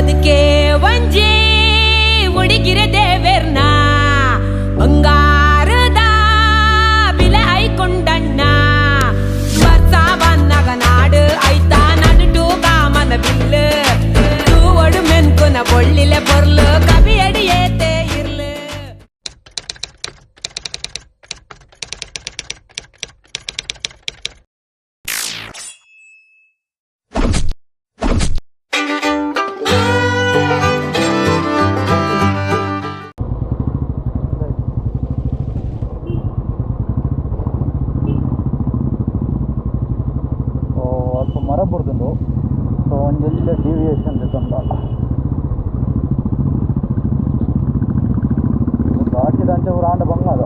ಬದುಕೆ ಒಂಜಿ ಉಡಿಗಿರೆ ದೇವೇರ್ನ ಬಂಗಾರದ ಬಿಲೆ ಐಕೊಂಡಣ್ಣ ಬರ್ಸ ಬನ್ನಗ ನಾಡು ಐತಾ ನಡುಟು ಕಾಮನ ಬಿಲ್ಲು ಒಡು ಮೆನ್ಕುನ ಬೊಳ್ಳಿಲೆ ಬರ್ಲು ಕವಿ ಅಡಿಯೇತೆ ಇರ್ಲು. ಮರ ಬರ್ದು ಸೊ ಒಂದೆಲ್ಲ ಡಿವಿಯೇಷನ್ ತಂದ ದಾಟಿದಂಚೆ ಊರು ಆಂಡ ಬಂಗದ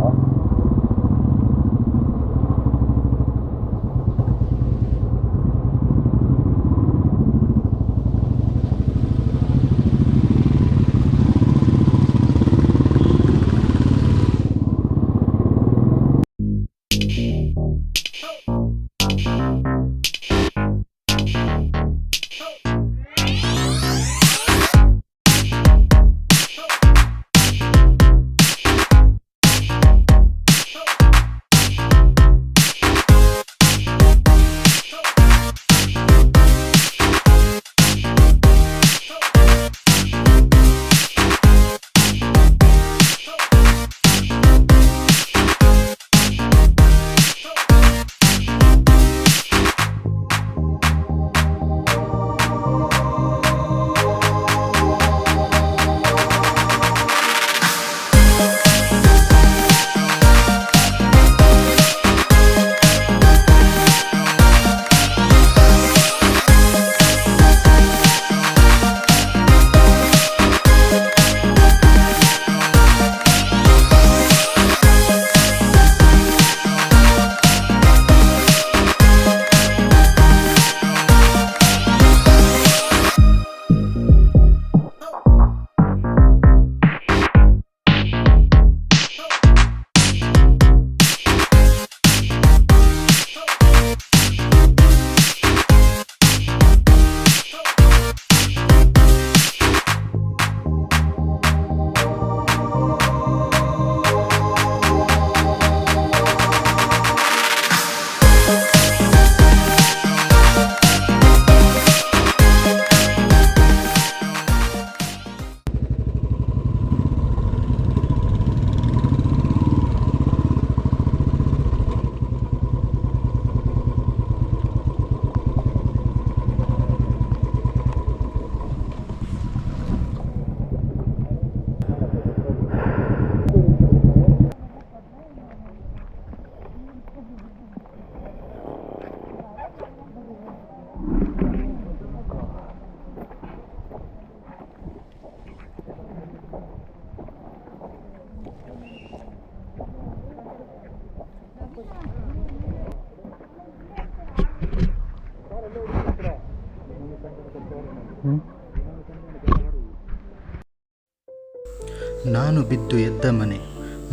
ನಾನು ಬಿದ್ದು ಎದ್ದ ಮನೆ,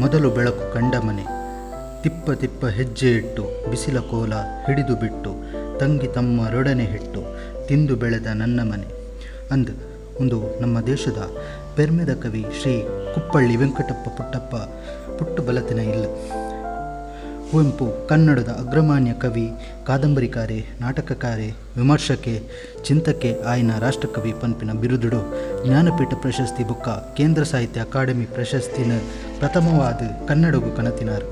ಮೊದಲು ಬೆಳಕು ಕಂಡ ಮನೆ, ತಿಪ್ಪ ತಿಪ್ಪ ಹೆಜ್ಜೆ ಇಟ್ಟು ಬಿಸಿಲ ಕೋಲ ಹಿಡಿದು ಬಿಟ್ಟು ತಂಗಿ ತಮ್ಮರೊಡನೆ ಹಿಟ್ಟು ತಿಂದು ಬೆಳೆದ ನನ್ನ ಮನೆ ಅಂದು ಒಂದು ನಮ್ಮ ದೇಶದ ಪೆರ್ಮೆದ ಕವಿ ಶ್ರೀ ಕುಪ್ಪಳ್ಳಿ ವೆಂಕಟಪ್ಪ ಪುಟ್ಟಪ್ಪ ಪುಟ್ಟು ಬಲತಿನ ಇಲ್ಲ. ಕುವೆಂಪು ಕನ್ನಡದ ಅಗ್ರಮಾನ್ಯ ಕವಿ, ಕಾದಂಬರಿಕಾರೆ, ನಾಟಕಕಾರೆ, ವಿಮರ್ಶಕೆ, ಚಿಂತಕೆ ಆಯ್ನ ರಾಷ್ಟ್ರಕವಿ ಪಂಪಿನ ಬಿರುದುಡು ಜ್ಞಾನಪೀಠ ಪ್ರಶಸ್ತಿ ಬುಕ್ಕ ಕೇಂದ್ರ ಸಾಹಿತ್ಯ ಅಕಾಡೆಮಿ ಪ್ರಶಸ್ತಿನ ಪ್ರಥಮವಾದ ಕನ್ನಡಗೂ ಕನತಿನಾರು.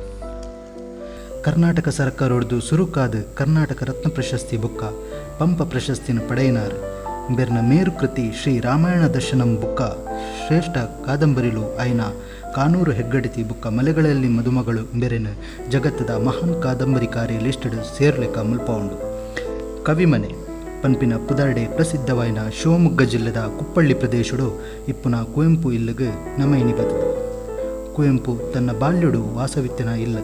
ಕರ್ನಾಟಕ ಸರ್ಕಾರದ್ದು ಸುರುಕಾದ ಕರ್ನಾಟಕ ರತ್ನ ಪ್ರಶಸ್ತಿ ಬುಕ್ಕ ಪಂಪ ಪ್ರಶಸ್ತಿನ ಪಡೆಯಿನಾರು. ಬೆರ್ನ ಮೇರು ಕೃತಿ ಶ್ರೀ ರಾಮಾಯಣ ದರ್ಶನಂ ಬುಕ್ಕ ಶ್ರೇಷ್ಠ ಕಾದಂಬರಿಲು ಆಯ್ನ ಕಾನೂರು ಹೆಗ್ಗಡಿತಿ ಬುಕ್ಕ ಮಲೆಗಳಲ್ಲಿ ಮದುಮಗಳು ಬೆರೆನ ಜಗತ್ತದ ಮಹಾನ್ ಕಾದಂಬರಿಕಾರಿ ಲಿಸ್ಟಡ್ ಸೇರ್ಲೆಕ್ಕ ಮುಲ್ಪ ಉಂಡು. ಕವಿಮನೆ ಪಂಪಿನ ಪುದರ್ಡೆ ಪ್ರಸಿದ್ಧವಾಯಿನ ಶಿವಮೊಗ್ಗ ಜಿಲ್ಲೆದ ಕುಪ್ಪಳ್ಳಿ ಪ್ರದೇಶಡು ಇಪ್ಪುನ ಕುವೆಂಪು ಇಲ್ಲಿಗೆ ನಮೈನಿ ಬದದು. ಕುವೆಂಪು ತನ್ನ ಬಾಲ್ಯಡು ವಾಸವಿತ್ತಿನ ಇಲ್ಲ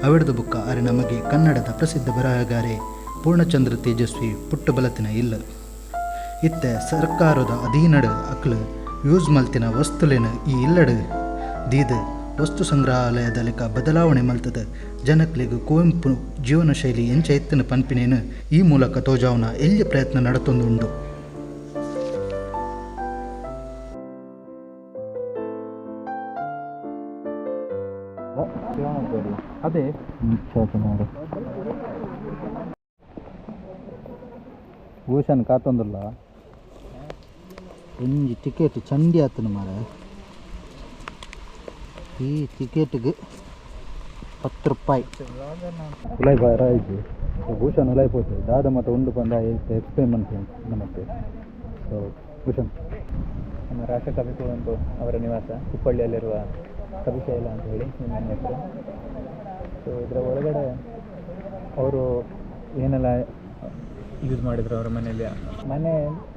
ಅವಿಡದು ಬುಕ್ಕ ಅರೆ ನಮಗೆ ಕನ್ನಡದ ಪ್ರಸಿದ್ಧ ಬರಹಗಾರೆ ಪೂರ್ಣಚಂದ್ರ ತೇಜಸ್ವಿ ಪುಟ್ಟು ಬಲತಿನ ಇಲ್ಲ. ಇತ್ತೆ ಸರ್ಕಾರದ ಅಧೀನಡು ಅಕ್ಲು ಯೂಸ್ ಮಲ್ತಿನ ವಸ್ತುಲೇನ ಈ ಇಲ್ಲಡು ದೀದ ವಸ್ತು ಸಂಗ್ರಹಾಲಯದ ಲೆಕ್ಕ ಬದಲಾವಣೆ ಮಲ್ತದ ಜನಕ್ಲಿಗೆ ಕುವೆಂಪು ಜೀವನ ಶೈಲಿ ಎಂಚ ಎತ್ತಿನ ಪನ್ಪಿನೇನು ಈ ಮೂಲಕ ತೋಜಾವನ ಎಲ್ಲಿ ಪ್ರಯತ್ನ ನಡತೊಂದುಂಡು. ಅದೇ ಮಾಡು ಭೂಷಣ್ ಕಾತೊಂದಿಲ್ಲ ಒಂಜಿ ಟಿಕೆಟ್ ಚಂಡಿ ಆತನು ಮಾರ ಈ ಟಿಕೆಟ್ಗೆ 10 ರೂಪಾಯಿ ಉಲಾಯ್ ಬಾಯ್ದು ಭೂಷಣ್ ಉಲಾಯ್ ಪೋತು ದಾದ ಮತ್ತು ಉಂಡು ಬಂದ ಎಕ್ಸ್ಪೆರಿಮೆಂಟ್ ನಮಗೆ ಸೊ ಭೂಷಣ್ ನಮ್ಮ ರಾಷ್ಟ್ರಕವಿ ಕುವೆಂಪು ಅವರ ನಿವಾಸ ಹುಬ್ಬಳ್ಳಿಯಲ್ಲಿರುವ ಕವಿಶೈಲ ಅಂತ ಹೇಳಿ ನಿಮ್ಮ ಹೆಸರು. ಸೊ ಇದರ ಒಳಗಡೆ ಅವರು ಏನೆಲ್ಲ ಯೂಸ್ ಮಾಡಿದ್ರು ಅವರ ಮನೆಯಲ್ಲಿ. ಮನೆ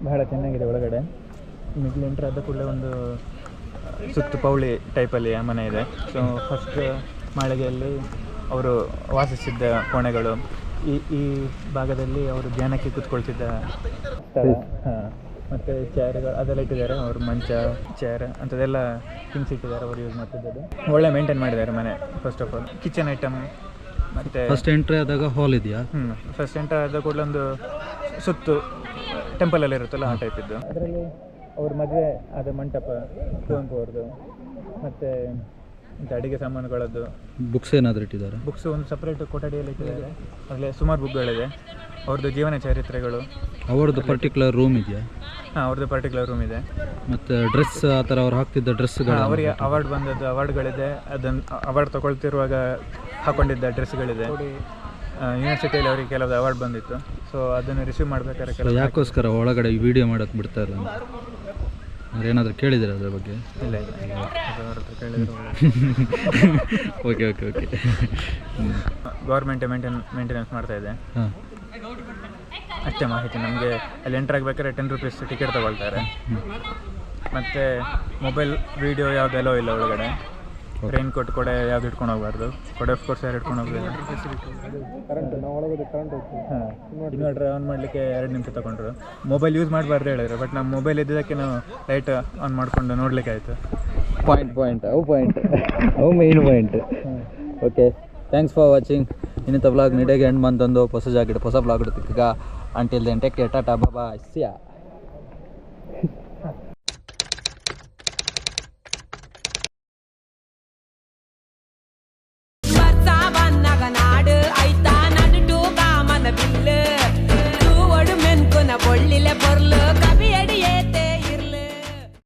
ಬಹಳ ಚೆನ್ನಾಗಿದೆ. ಒಳಗಡೆ ಮಿಡ್ಲ್ ಎಂಟ್ರ್ ಆದ ಕೂಡಲೇ ಒಂದು ಸುತ್ತು ಪೌಳಿ ಟೈಪಲ್ಲಿ ಆ ಮನೆ ಇದೆ. ಸೊ ಫಸ್ಟ್ ಮಾಳಿಗೆಯಲ್ಲಿ ಅವರು ವಾಸಿಸಿದ್ದ ಕೋಣೆಗಳು, ಈ ಭಾಗದಲ್ಲಿ ಅವರು ಧ್ಯಾನಕ್ಕೆ ಕೂತ್ಕೊಳ್ತಿದ್ದ ಸ್ಥಳ, ಮತ್ತು ಚೇರ್ಗಳು ಅದೆಲ್ಲ ಇಟ್ಟಿದ್ದಾರೆ. ಅವರು ಮಂಚ, ಚೇರ್ ಅಂಥದ್ದೆಲ್ಲ ಥಿಂಗ್ಸ್ ಇಟ್ಟಿದ್ದಾರೆ ಅವರು ಯೂಸ್ ಮಾಡ್ತಿದ್ದದ್ದು. ಒಳ್ಳೆ ಮೇಂಟೈನ್ ಮಾಡಿದ್ದಾರೆ ಮನೆ. First of all kitchen item ಮತ್ತು ಫಸ್ಟ್ ಎಂಟ್ರಿ ಆದಾಗ ಹಾಲ್ ಇದೆಯಾ? ಫಸ್ಟ್ ಎಂಟ್ರಿ ಆದ ಕೂಡಲೇ ಒಂದು ಸುತ್ತು ಟೆಂಪಲಲ್ಲಿ ಇರುತ್ತಲ್ಲ ಆ ಟೈಪ್ ಇದ್ದು. ಅದರಲ್ಲಿ ಅವ್ರ ಮದುವೆ ಆದ ಮಂಟಪ ಕುವೆಂಪು ಅವ್ರದ್ದು, ಮತ್ತು ಅಡುಗೆ ಸಾಮಾನುಗಳದ್ದು ಬುಕ್ಸ್ ಏನಾದರೂ ಇಟ್ಟಿದ್ದಾರೆ? ಬುಕ್ಸ್ ಒಂದು ಸಪ್ರೇಟ್ ಕೊಠಡಿಯಲ್ಲಿ ಇಟ್ಟಿದ್ದಾರೆ. ಅದರಲ್ಲಿ ಸುಮಾರು ಬುಕ್ಗಳಿದೆ. ಅವ್ರದ್ದು ಜೀವನ ಚರಿತ್ರೆಗಳು. ಅವ್ರದ್ದು ಪರ್ಟಿಕ್ಯುಲರ್ ರೂಮ್ ಇದೆಯಾ? ಹಾಂ, ಅವ್ರದ್ದು ಪರ್ಟಿಕ್ಯುಲರ್ ರೂಮ್ ಇದೆ. ಮತ್ತು ಡ್ರೆಸ್ ಆ ಥರ ಅವ್ರು ಹಾಕ್ತಿದ್ದ ಡ್ರೆಸ್ಗಳು, ಅವರಿಗೆ ಅವಾರ್ಡ್ ಬಂದದ್ದು ಅವಾರ್ಡ್ಗಳಿದೆ. ಅದನ್ನು ಅವಾರ್ಡ್ ತೊಗೊಳ್ತಿರುವಾಗ ಹಾಕೊಂಡಿದ್ದ ಡ್ರೆಸ್ಗಳಿದೆ. ಯೂನಿವರ್ಸಿಟಿಯಲ್ಲಿ ಅವರಿಗೆ ಕೆಲವು ಅವಾರ್ಡ್ ಬಂದಿತ್ತು. ಸೊ ಅದನ್ನು ರಿಸೀವ್ ಮಾಡ್ಬೇಕಾದ್ರೆ ಕೆಲವು ಯಾಕೋಸ್ಕರ ಒಳಗಡೆ ವಿಡಿಯೋ ಮಾಡೋಕ್ಕೆ ಬಿಡ್ತಾ ಇಲ್ಲ ಅಂದ್ರೆ ಏನಾದರೂ ಕೇಳಿದ್ದೀರಾ ಅದ್ರ ಬಗ್ಗೆ? ಇಲ್ಲ ಅವ್ರ ಹತ್ರ ಕೇಳಿದ್ರು. Okay okay okay. Government maintenance ಮಾಡ್ತಾ ಇದೆ. ಹಾಂ, ಅಷ್ಟೇ ಮಾಹಿತಿ ನಮಗೆ. ಅಲ್ಲಿ ಎಂಟ್ರ್ ಆಗಬೇಕಾದ್ರೆ 10 ರೂಪೀಸ್ ಟಿಕೆಟ್ ತೊಗೊಳ್ತಾರೆ. ಮತ್ತು ಮೊಬೈಲ್ ವೀಡಿಯೋ ಯಾವುದೆಲ್ಲೋ ಇಲ್ಲ ಒಳಗಡೆ. ರೈನ್ ಕೋಟ್ ಕೊಡೆ ಯಾವ್ದು ಇಟ್ಕೊಂಡು ಹೋಗ್ಬಾರ್ದು. ಕೊಡೆ ಆಫ್ ಕೋರ್ಸ್ ಯಾರು ಇಟ್ಕೊಂಡು ಹೋಗ್ಬೇಕು. ಕರೆಂಟ್ ನಾವು ಒಳಗಡೆ ಕರೆಂಟ್ ಹೋಗ್ತೀವಿ. ಹಾಂ, ಇನ್ವರ್ಟರ್ ಆನ್ ಮಾಡಲಿಕ್ಕೆ 2 ನಿಮಿಷ ತೊಗೊಂಡ್ರು. ಮೊಬೈಲ್ ಯೂಸ್ ಮಾಡಬಾರ್ದು ಹೇಳಿದ್ರು. ಬಟ್ ನಮ್ಮ ಮೊಬೈಲ್ ಇದ್ದಕ್ಕೆ ನಾವು ಲೈಟ್ ಆನ್ ಮಾಡಿಕೊಂಡು ನೋಡಲಿಕ್ಕೆ ಆಯಿತು. ಅವು main point. Okay, thanks for watching. ಇನ್ನಿತ ವ್ಲಾಗ್ ನಿಡೆಗೆ ಎಂಡ್ ಮಂತಂದು ಹೊಸ ಜಾಕೆಟ್ ಹೊಸ ವ್ಲಾಗ್ ಇಡ್ತಿಕ್ಕ. Until then take care, tata, bye, ಸಿಯಾ.